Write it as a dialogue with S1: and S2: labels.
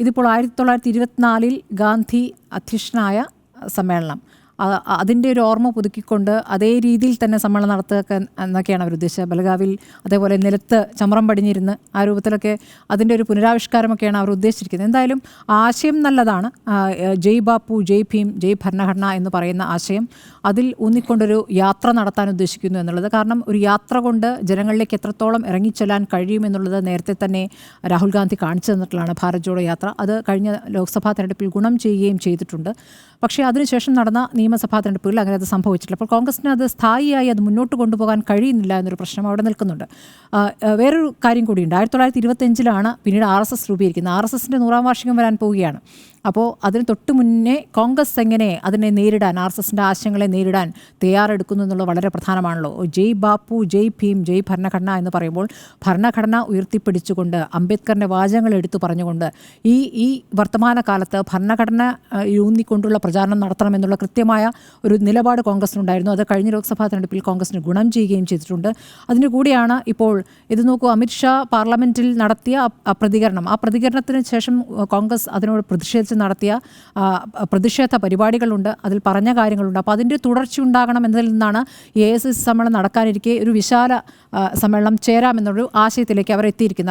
S1: ഇതിപ്പോൾ 1924 ഗാന്ധി അധ്യക്ഷനായ സമ്മേളനം, അതിൻ്റെ ഒരു ഓർമ്മ പുതുക്കിക്കൊണ്ട് അതേ രീതിയിൽ തന്നെ സമ്മേളനം നടത്തുക എന്നൊക്കെയാണ് അവർ ഉദ്ദേശിച്ചത്. ബലഗാവിൽ അതേപോലെ നിലത്ത് ചമ്രം പടിഞ്ഞിരുന്ന് ആ രൂപത്തിലൊക്കെ അതിൻ്റെ ഒരു പുനരാവിഷ്കാരമൊക്കെയാണ് അവർ ഉദ്ദേശിച്ചിരിക്കുന്നത്. എന്തായാലും ആശയം നല്ലതാണ്. ജയ് ബാപ്പു, ജയ് ഭീം, ജയ് ഭരണഘടന എന്ന് പറയുന്ന ആശയം, അതിൽ ഊന്നിക്കൊണ്ടൊരു യാത്ര നടത്താൻ ഉദ്ദേശിക്കുന്നു എന്നുള്ളത്. കാരണം ഒരു യാത്ര കൊണ്ട് ജനങ്ങളിലേക്ക് എത്രത്തോളം ഇറങ്ങിച്ചെല്ലാൻ കഴിയുമെന്നുള്ളത് നേരത്തെ തന്നെ രാഹുൽ ഗാന്ധി കാണിച്ചു തന്നിട്ടുള്ളതാണ്. ഭാരത് ജോഡോ യാത്ര അത് കഴിഞ്ഞ ലോക്സഭാ തെരഞ്ഞെടുപ്പിൽ ഗുണം ചെയ്യുകയും ചെയ്തിട്ടുണ്ട്. പക്ഷേ അതിനുശേഷം നടന്ന നിയമസഭാ തെരഞ്ഞെടുപ്പുകളിൽ അങ്ങനെ അത് സംഭവിച്ചിട്ടില്ല. അപ്പോൾ കോൺഗ്രസിന് അത് സ്ഥായിയായി അത് മുന്നോട്ട് കൊണ്ടുപോകാൻ കഴിയുന്നില്ല എന്നൊരു പ്രശ്നം അവിടെ നിൽക്കുന്നുണ്ട്. വേറൊരു കാര്യം കൂടിയുണ്ട്. 1925 പിന്നീട് RSS രൂപീകരിക്കുന്നത്. RSSൻ്റെ 100-ാം വാർഷികം വരാൻ പോവുകയാണ്. അപ്പോൾ അതിന് തൊട്ട് മുന്നേ കോൺഗ്രസ് എങ്ങനെ അതിനെ നേരിടാൻ, RSSൻ്റെ ആശയങ്ങളെ നേരിടാൻ തയ്യാറെടുക്കുന്നു എന്നുള്ളത് വളരെ പ്രധാനമാണല്ലോ. ജയ് ബാപ്പു, ജയ് ഭീം, ജയ് ഭരണഘടന എന്ന് പറയുമ്പോൾ ഭരണഘടന ഉയർത്തിപ്പിടിച്ചുകൊണ്ട് അംബേദ്കറിൻ്റെ വാചകങ്ങൾ എടുത്തു പറഞ്ഞുകൊണ്ട് ഈ വർത്തമാനകാലത്ത് ഭരണഘടന ഊന്നിക്കൊണ്ടുള്ള പ്രചാരണം നടത്തണമെന്നുള്ള കൃത്യമായ ഒരു നിലപാട് കോൺഗ്രസിനുണ്ടായിരുന്നു. അത് കഴിഞ്ഞ ലോക്സഭാ തെരഞ്ഞെടുപ്പിൽ കോൺഗ്രസിന് ഗുണം ചെയ്യുകയും ചെയ്തിട്ടുണ്ട്. അതിന് കൂടിയാണ് ഇപ്പോൾ ഇത് നോക്കൂ, അമിത്ഷാ പാർലമെൻറ്റിൽ നടത്തിയ പ്രതികരണം, ആ പ്രതികരണത്തിന് ശേഷം കോൺഗ്രസ് അതിനോട് പ്രതിഷേധിച്ച് നടത്തിയ പ്രതിഷേധ പരിപാടികളുണ്ട്, അതിൽ പറഞ്ഞ കാര്യങ്ങളുണ്ട്. അപ്പോൾ അതിൻ്റെ തുടർച്ച ഉണ്ടാകണം എന്നതിൽ നിന്നാണ് AICC സമ്മേളനം നടക്കാനിരിക്കെ ഒരു വിശാല സമ്മേളനം ചേരാമെന്നൊരു ആശയത്തിലേക്ക് അവർ എത്തിയിരിക്കുന്നത്.